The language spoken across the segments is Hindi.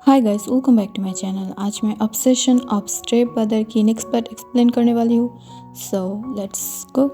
Hi guys, welcome back to my channel. आज मैं ऑब्सेशन ऑफ स्ट्रे ब्रदर की नेक्स्ट पार्ट एक्सप्लेन करने वाली हूँ। So let's go.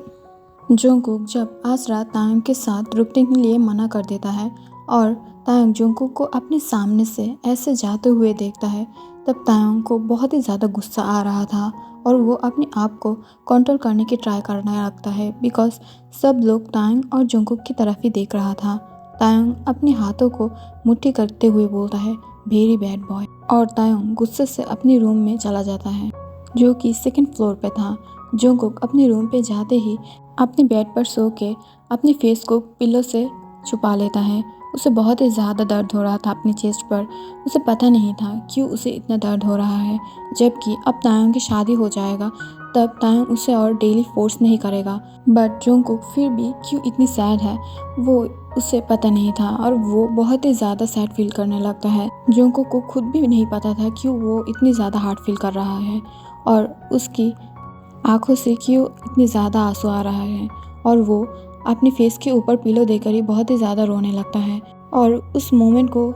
जोंगकुक जब आज रात तायंग के साथ रुकने के लिए मना कर देता है और तायंग जोंगकुक को अपने सामने से ऐसे जाते हुए देखता है, तब तायंग को बहुत ही ज़्यादा गुस्सा आ रहा था और वो अपने आप को कंट्रोल करने की ट्राई करने लगता है बिकॉज सब लोग तायंग और जोंगकुक की तरफ ही देख रहा था। तायंग अपने हाथों को मुट्ठी करते हुए बोलता है, वेरी बैड बॉय, और तायंग गुस्से से अपने रूम में चला जाता है जो कि सेकंड फ्लोर पे था। जोंगकुक अपने रूम पे जाते ही अपने बेड पर सो के अपने फेस को पिलो से छुपा लेता है। उसे बहुत ही ज़्यादा दर्द हो रहा था अपने चेस्ट पर। उसे पता नहीं था क्यों उसे इतना दर्द हो रहा है, जबकि अब तायंग की शादी हो जाएगा तब तायंग उसे और डेली फोर्स नहीं करेगा। बट जोंगकुक फिर भी क्यों इतनी सैड है वो उसे पता नहीं था और वो बहुत ही ज़्यादा सैड फील करने लगता है। जोंगकुक को खुद भी नहीं पता था क्यों वो इतनी ज़्यादा हार्ड फील कर रहा है और उसकी आंखों से क्यों इतनी ज़्यादा आंसू आ रहा है, और वो अपने फेस के ऊपर पिलो देकर ही बहुत ही ज़्यादा रोने लगता है और उस मोमेंट को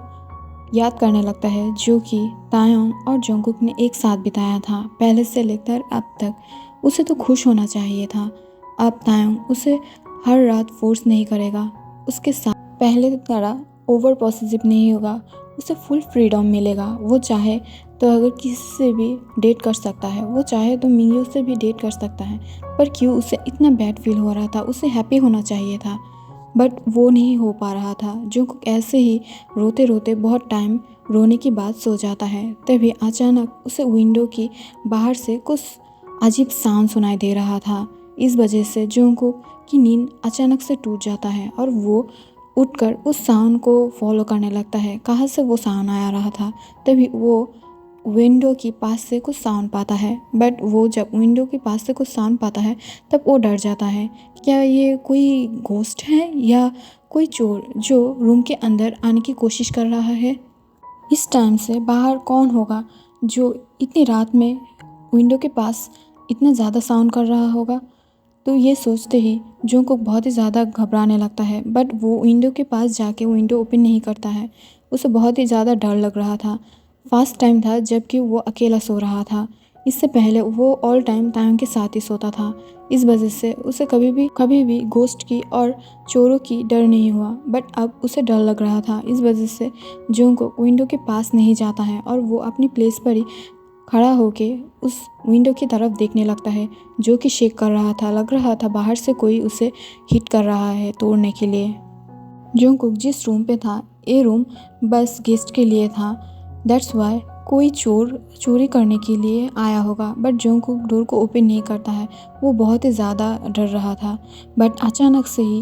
याद करने लगता है जो कि तायंग और जोंगकुक ने एक साथ बिताया था पहले से लेकर अब तक। उसे तो खुश होना चाहिए था। अब तायंग उसे हर रात फोर्स नहीं करेगा, उसके साथ पहले की तरह ओवर पॉसेसिव नहीं होगा, उसे फुल फ्रीडम मिलेगा। वो चाहे तो अगर किसी से भी डेट कर सकता है, वो चाहे तो मिंगयो से भी डेट कर सकता है, पर क्यों उसे इतना बैड फील हो रहा था। उसे हैप्पी होना चाहिए था बट वो नहीं हो पा रहा था। जोंगकुक ऐसे ही रोते रोते बहुत टाइम रोने के बाद सो जाता है। तभी अचानक उसे विंडो की बाहर से कुछ अजीब साउंड सुनाई दे रहा था। इस वजह से जोंगकुक की नींद अचानक से टूट जाता है और वो उठकर उस साउंड को फॉलो करने लगता है, कहाँ से वो साउंड आ रहा था। तभी वो विंडो के पास से कुछ साउंड पाता है, बट वो जब विंडो के पास से कुछ साउंड पाता है तब वो डर जाता है। क्या ये कोई घोस्ट है या कोई चोर जो रूम के अंदर आने की कोशिश कर रहा है? इस टाइम से बाहर कौन होगा जो इतनी रात में विंडो के पास इतना ज़्यादा साउंड कर रहा होगा? तो ये सोचते ही जोंगकुक बहुत ही ज़्यादा घबराने लगता है, बट वो विंडो के पास जाके विंडो ओपन नहीं करता है। उसे बहुत ही ज़्यादा डर लग रहा था। फर्स्ट टाइम था जबकि वो अकेला सो रहा था। इससे पहले वो ऑल टाइम तायंग के साथ ही सोता था। इस वजह से उसे कभी भी घोस्ट की और चोरों की डर नहीं हुआ, बट अब उसे डर लग रहा था। इस वजह से जोंगकुक विंडो के पास नहीं जाता है और वो अपनी प्लेस पर ही खड़ा होके उस विंडो की तरफ देखने लगता है जो कि शेक कर रहा था। लग रहा था बाहर से कोई उसे हिट कर रहा है तोड़ने के लिए। जोंगकुक जिस रूम पे था, ये रूम बस गेस्ट के लिए था। दैट्स वाई कोई चोर चोरी करने के लिए आया होगा, बट जोंगकुक डोर को ओपन नहीं करता है। वो बहुत ही ज़्यादा डर रहा था। बट अचानक से ही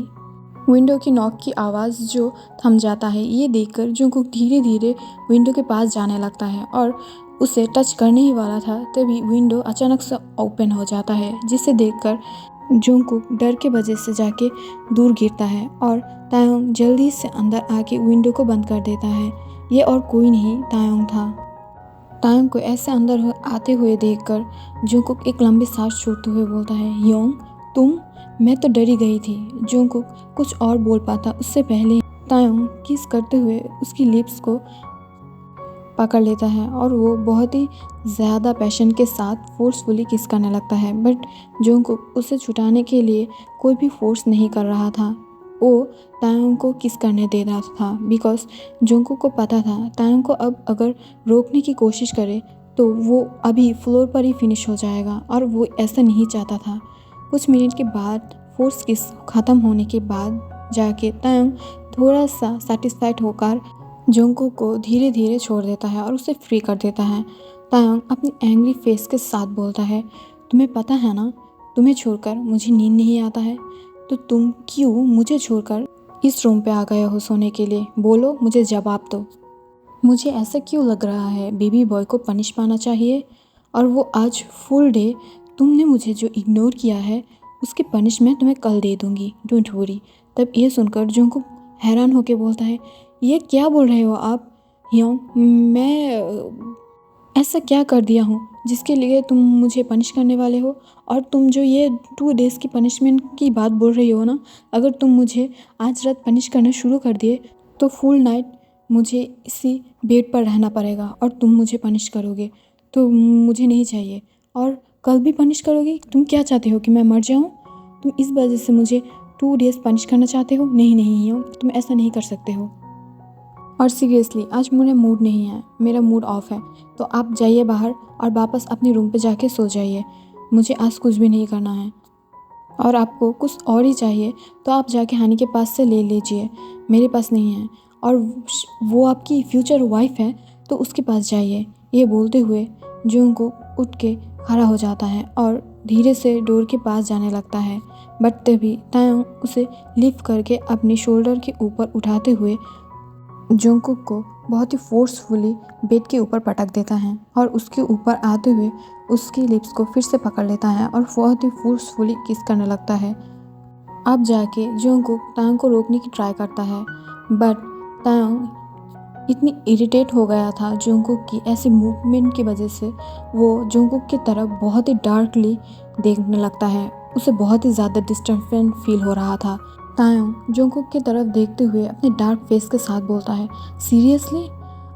विंडो की नॉक की आवाज़ जो थम जाता है, ये देखकर जोंगकुक धीरे धीरे विंडो के पास जाने लगता है और उसे टच करने ही वाला था। तभी विंडो अचानक से ओपन हो जाता है, जिसे देखकर जोंगकुक डर के वजह से जाके दूर गिरता है और तायंग जल्दी से अंदर आके विंडो को बंद कर देता है। ये और कोई नहीं तायंग था। तायंग को ऐसे अंदर आते हुए देखकर जोंगकुक एक लंबी सांस छोड़ते हुए बोलता है, योंग तुम? मैं तो डरी गई थी। जोंगकुक कुछ और बोल पाता उससे पहले तायंग किस करते हुए उसकी लिप्स को पकड़ लेता है और वो बहुत ही ज़्यादा पैशन के साथ फोर्सफुली किस करने लगता है। बट जोंगकुक उसे छुटाने के लिए कोई भी फोर्स नहीं कर रहा था। वो तायंग को किस करने दे रहा था बिकॉज जोंगकुक को पता था तायंग को अब अगर रोकने की कोशिश करे तो वो अभी फ्लोर पर ही फिनिश हो जाएगा और वो ऐसा नहीं चाहता था। कुछ मिनट के बाद फोर्स किस ख़त्म होने के बाद जाके तायंग थोड़ा सा सेटिस्फाइड होकर जोंगकुक को धीरे धीरे छोड़ देता है और उसे फ्री कर देता है। तायंग अपनी एंग्री फेस के साथ बोलता है, तुम्हें पता है ना, तुम्हें छोड़कर मुझे नींद नहीं आता है, तो तुम क्यों मुझे छोड़कर इस रूम पे आ गए हो सोने के लिए? बोलो, मुझे जवाब दो। मुझे ऐसा क्यों लग रहा है बेबी बॉय को पनिश पाना चाहिए, और वो आज फुल डे तुमने मुझे जो इग्नोर किया है उसकी पनिशमेंट तुम्हें कल दे दूँगी, डोंट वरी। तब ये सुनकर जोंगकुक हैरान होकर बोलता है, ये क्या बोल रहे हो आप योंग? मैं ऐसा क्या कर दिया हूँ जिसके लिए तुम मुझे पनिश करने वाले हो? और तुम जो ये 2 डेज़ की पनिशमेंट की बात बोल रही हो ना, अगर तुम मुझे आज रात पनिश करना शुरू कर दिए तो फुल नाइट मुझे इसी बेड पर रहना पड़ेगा और तुम मुझे पनिश करोगे तो मुझे नहीं चाहिए। और कल भी पनिश करोगी। तुम क्या चाहते हो कि मैं मर जाऊँ? तुम इस वजह से मुझे 2 डेज़ पनिश करना चाहते हो? नहीं नहीं हो, तुम ऐसा नहीं कर सकते हो। और सीरियसली आज मेरा मूड नहीं है, मेरा मूड ऑफ है। तो आप जाइए बाहर और वापस अपने रूम पे जाके सो जाइए। मुझे आज कुछ भी नहीं करना है। और आपको कुछ और ही चाहिए तो आप जाके हानि के पास से ले लीजिए, मेरे पास नहीं है। और वो आपकी फ्यूचर वाइफ है तो उसके पास जाइए। ये बोलते हुए जंगकुक उठ के खड़ा हो जाता है और धीरे से डोर के पास जाने लगता है। बट तभी तायोंग उसे लिफ्ट करके अपने शोल्डर के ऊपर उठाते हुए जंगकुक को बहुत ही फोर्सफुली बेड के ऊपर पटक देता है और उसके ऊपर आते हुए उसकी लिप्स को फिर से पकड़ लेता है और बहुत ही फोर्सफुली किस करने लगता है। अब जाके जंगकुक तायोंग को रोकने की ट्राई करता है, बट तायोंग इतनी इरिटेट हो गया था जंगकुक की ऐसी मूवमेंट की वजह से वो जंगकुक की तरफ बहुत ही डार्कली देखने लगता है। उसे बहुत ही ज़्यादा डिस्टर्बेंस फील हो रहा था। तायोंग जंगकुक की तरफ देखते हुए अपने डार्क फेस के साथ बोलता है, सीरियसली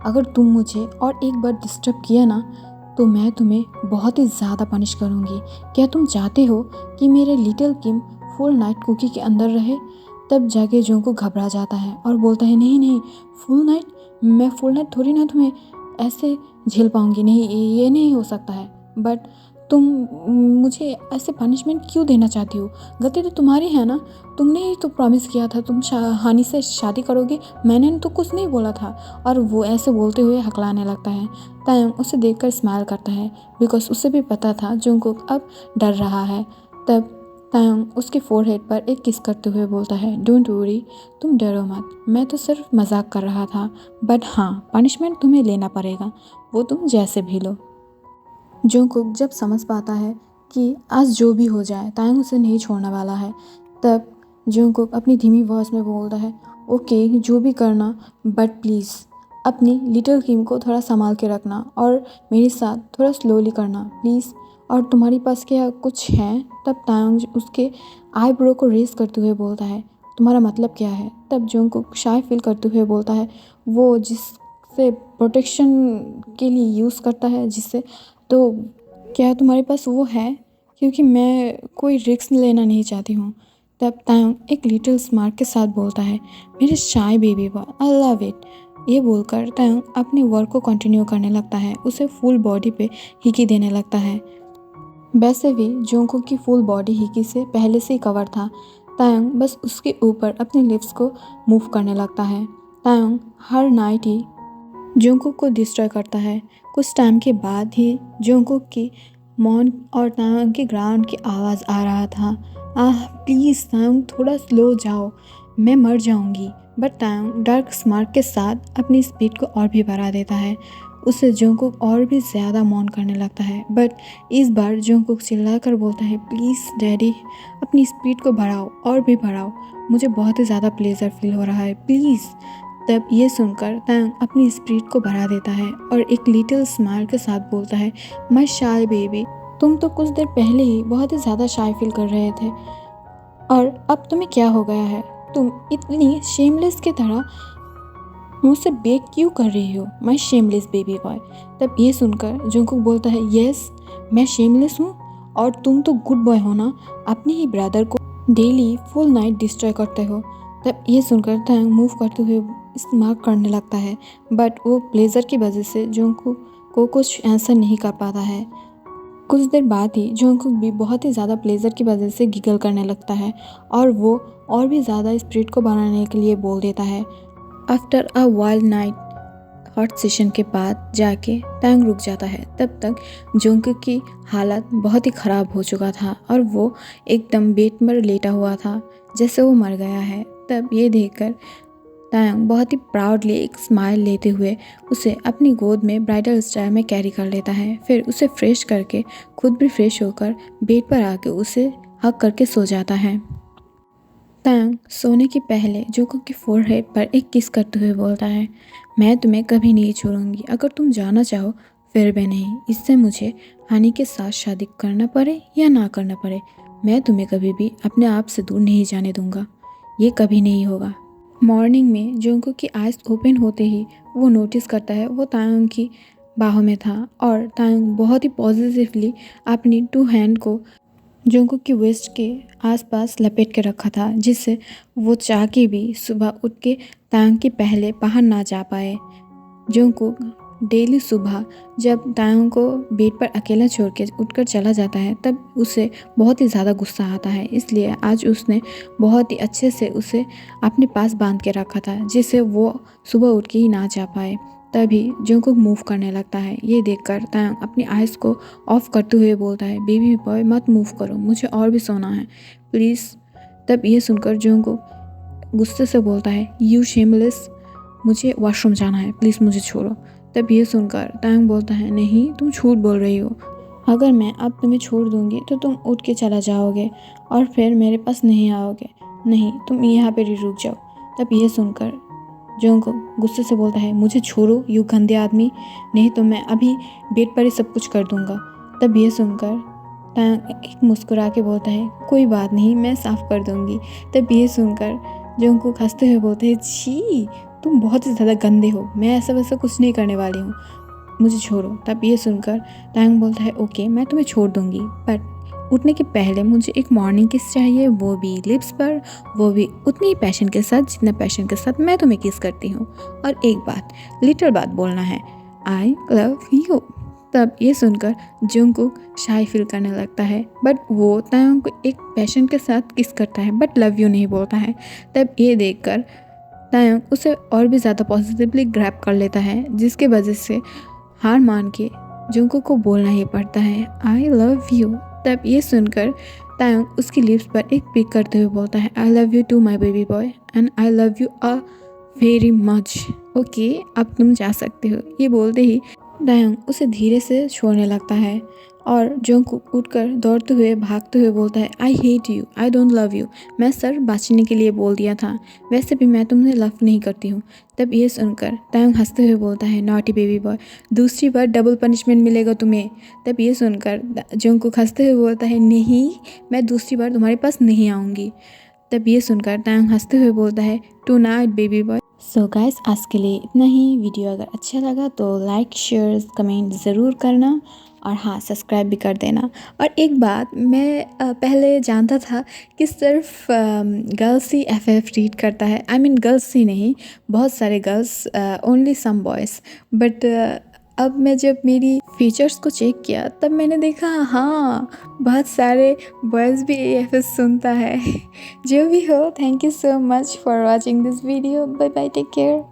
अगर तुम मुझे और एक बार डिस्टर्ब किया ना तो मैं तुम्हें बहुत ही ज़्यादा पनिश करूँगी। क्या तुम चाहते हो कि मेरे लिटिल किम फुल नाइट कुकी के अंदर रहे? तब जाके जंगकुक घबरा जाता है और बोलता है, नहीं नहीं, फुल नाइट? मैं फुल नाइट थोड़ी ना तुम्हें ऐसे झेल पाऊँगी। नहीं, ये नहीं हो सकता है। बट तुम मुझे ऐसे पनिशमेंट क्यों देना चाहती हो? गलती तो तुम्हारी है ना। तुमने ही तो प्रॉमिस किया था तुम हानि से शादी करोगे। मैंने तो कुछ नहीं बोला था। और वो ऐसे बोलते हुए हकलाने लगता है। तायोंग उसे देखकर स्माइल करता है बिकॉज उसे भी पता था जंगकुक अब डर रहा है। तब तायोंग उसके फोरहेड पर एक किस करते हुए बोलता है, डोंट वरी, तुम डरो मत, मैं तो सिर्फ मजाक कर रहा था। बट हाँ, पनिशमेंट तुम्हें लेना पड़ेगा, वो तुम जैसे भी लो। जंगकुक जब समझ पाता है कि आज जो भी हो जाए तायोंग उसे नहीं छोड़ने वाला है, तब जंगकुक अपनी धीमी वॉइस में बोलता है, ओके जो भी करना, बट प्लीज़ अपनी लिटिल किम को थोड़ा संभाल के रखना और मेरे साथ थोड़ा स्लोली करना प्लीज़। और तुम्हारे पास क्या कुछ है? तब तायोंग उसके आईब्रो को रेस करते हुए बोलता है, तुम्हारा मतलब क्या है? तब जंगकुक शाय फील करते हुए बोलता है, वो जिससे प्रोटेक्शन के लिए यूज़ करता है, जिससे, तो क्या तुम्हारे पास वो है? क्योंकि मैं कोई रिस्क लेना नहीं चाहती हूँ। तब तायोंग एक लिटिल स्मार्ट के साथ बोलता है, मेरे shy baby boy, I love it. ये बोलकर तायोंग अपने वर्क को कंटिन्यू करने लगता है। उसे फुल बॉडी पे हिकी देने लगता है। वैसे भी जंगकुक की फुल बॉडी हिकी से पहले से ही कवर था। तायोंग बस उसके ऊपर अपने लिप्स को मूव करने लगता है। तायोंग हर नाइट ही जंगकुक को डिस्ट्रॉय करता है। कुछ टाइम के बाद ही जंगकुक की मॉन और तायोंग के ग्राउंड की आवाज़ आ रहा था, आह प्लीज़ तायोंग थोड़ा स्लो जाओ, मैं मर जाऊंगी। बट तायोंग डार्क स्मार्ट के साथ अपनी स्पीड को और भी बढ़ा देता है। उससे जंगकुक और भी ज़्यादा मॉन करने लगता है। बट इस बार जंगकुक चिल्लाकर बोलता है, प्लीज़ डैडी अपनी स्पीड को बढ़ाओ और भी बढ़ाओ, मुझे बहुत ही ज़्यादा प्लेजर फील हो रहा है, प्लीज़। तब ये सुनकर तायोंग अपनी स्पीड को बढ़ा देता है और एक लिटिल स्माइल के साथ बोलता है, माय शाय बेबी, तुम तो कुछ देर पहले ही बहुत ही ज़्यादा शाय फील कर रहे थे और अब तुम्हें क्या हो गया है? तुम इतनी शेमलेस की तरह मुझसे बेग क्यों कर रही हो, माय शेमलेस बेबी बॉय। तब ये सुनकर जंगकुक बोलता है, यस मैं शेमलेस हूँ और तुम तो गुड बॉय हो ना, अपने ही ब्रदर को डेली फुल नाइट डिस्ट्रॉय करते हो। तब ये सुनकर तायोंग मूव करते हुए स्मार्ट करने लगता है, बट वो प्लेजर की वजह से जंगकुक को कुछ आंसर नहीं कर पाता है। कुछ देर बाद ही जंगकुक भी बहुत ही ज़्यादा प्लेजर की वजह से गिगल करने लगता है और वो और भी ज़्यादा स्प्रिट को बनाने के लिए बोल देता है। After a wild night hot session के बाद जाके तायोंग रुक जाता है। तब तक जंगकुक की हालत बहुत ही ख़राब हो चुका था और वो एकदम बेड पर लेटा हुआ था जैसे वो मर गया है। तब ये देखकर तायोंग बहुत ही प्राउडली एक स्माइल लेते हुए उसे अपनी गोद में ब्राइडल स्टाइल में कैरी कर लेता है। फिर उसे फ्रेश करके खुद भी फ्रेश होकर बेड पर आके उसे हग करके सो जाता है। तायोंग सोने के पहले जंगकुक के फोरहेड पर एक किस करते हुए बोलता है, मैं तुम्हें कभी नहीं छोड़ूंगी, अगर तुम जाना चाहो फिर भी नहीं। इससे मुझे हानि के साथ शादी करना पड़े या ना करना पड़े, मैं तुम्हें कभी भी अपने आप से दूर नहीं जाने दूंगा, ये कभी नहीं होगा। मॉर्निंग में जोंगकुक की आइज़ ओपन होते ही वो नोटिस करता है वो तायोंग की बाहों में था और तायोंग बहुत ही पॉजिटिवली अपनी 2 हैंड को जोंगकुक की वेस्ट के आसपास लपेट के रखा था, जिससे वो चाह के भी सुबह उठ के तायोंग के पहले बाहर ना जा पाए। जोंगकुक डेली सुबह जब तायोंग को बेड पर अकेला छोड़ के उठकर चला जाता है तब उसे बहुत ही ज़्यादा गुस्सा आता है, इसलिए आज उसने बहुत ही अच्छे से उसे अपने पास बांध के रखा था जिससे वो सुबह उठ के ही ना जा पाए। तभी जोंगकुक मूव करने लगता है। ये देखकर तायोंग अपनी आइज़ को ऑफ करते हुए बोलता है, बेबी बॉय मत मूव करो, मुझे और भी सोना है प्लीज़। तब ये सुनकर जोंगकुक गुस्से से बोलता है, यू शेमलेस, मुझे वॉशरूम जाना है, प्लीज़ मुझे छोड़ो। तब ये सुनकर तायोंग बोलता है, नहीं तुम झूठ बोल रही हो, अगर मैं अब तुम्हें छोड़ दूंगी तो तुम उठ के चला जाओगे और फिर मेरे पास नहीं आओगे, नहीं तुम यहाँ पर ही रुक जाओ। तब ये सुनकर जोंगकुक गुस्से से बोलता है, मुझे छोड़ो यू गंदे आदमी, नहीं तो मैं अभी बेड पर ही सब कुछ कर दूंगा। तब ये सुनकर तायोंग एक मुस्कुरा के बोलता है, कोई बात नहीं मैं साफ़ कर दूंगी। तब ये सुनकर जोंगकुक हंसते हुए बोलते हैं, छी तुम बहुत ही ज़्यादा गंदे हो, मैं ऐसा वैसा कुछ नहीं करने वाली हूँ, मुझे छोड़ो। तब ये सुनकर तायोंग बोलता है, ओके मैं तुम्हें छोड़ दूंगी, बट उठने के पहले मुझे एक मॉर्निंग किस चाहिए, वो भी लिप्स पर, वो भी उतनी ही पैशन के साथ जितना पैशन के साथ मैं तुम्हें किस करती हूँ। और एक बात, लिटिल बात बोलना है, आई लव यू। तब ये सुनकर जोंगकुक शाय फील करने लगता है, बट वो तायोंग को एक पैशन के साथ किस करता है बट लव यू नहीं बोलता है। तब ये देखकर तायोंग उसे और भी ज़्यादा पॉजिटिवली ग्रैब कर लेता है, जिसके वजह से हार मान के जोंगकुक को बोलना ही पड़ता है, आई लव यू। तब ये सुनकर तायोंग उसकी लिप्स पर एक पिक करते हुए बोलता है, I love you too my baby boy and I love you a very much, okay अब तुम जा सकते हो। ये बोलते ही तायोंग उसे धीरे से छोड़ने लगता है और जोंगकुक उठकर दौड़ते हुए भागते हुए बोलता है, I hate you, I don't love you, मैं सर बचने के लिए बोल दिया था, वैसे भी मैं तुमसे लव नहीं करती हूँ। तब ये सुनकर तायोंग हंसते हुए बोलता है, नॉटी बेबी बॉय, दूसरी बार डबल पनिशमेंट मिलेगा तुम्हें। तब ये सुनकर जोंगकुक हंसते हुए बोलता है, नहीं मैं दूसरी बार तुम्हारे पास नहीं आऊँगी। तब ये सुनकर तायोंग हंसते हुए बोलता है, tonight baby boy. So guys आज के लिए इतना ही। वीडियो अगर अच्छा लगा तो लाइक शेयर कमेंट ज़रूर करना और हाँ सब्सक्राइब भी कर देना। और एक बात, मैं पहले जानता था कि सिर्फ गर्ल्स ही FF रीड करता है, आई मीन गर्ल्स ही नहीं, बहुत सारे girls, only some boys. But अब मैं जब मेरी फीचर्स को चेक किया तब मैंने देखा हाँ बहुत सारे बॉयज़ भी AFS सुनता है। जो भी हो, thank you so much for watching this video, bye bye, take care.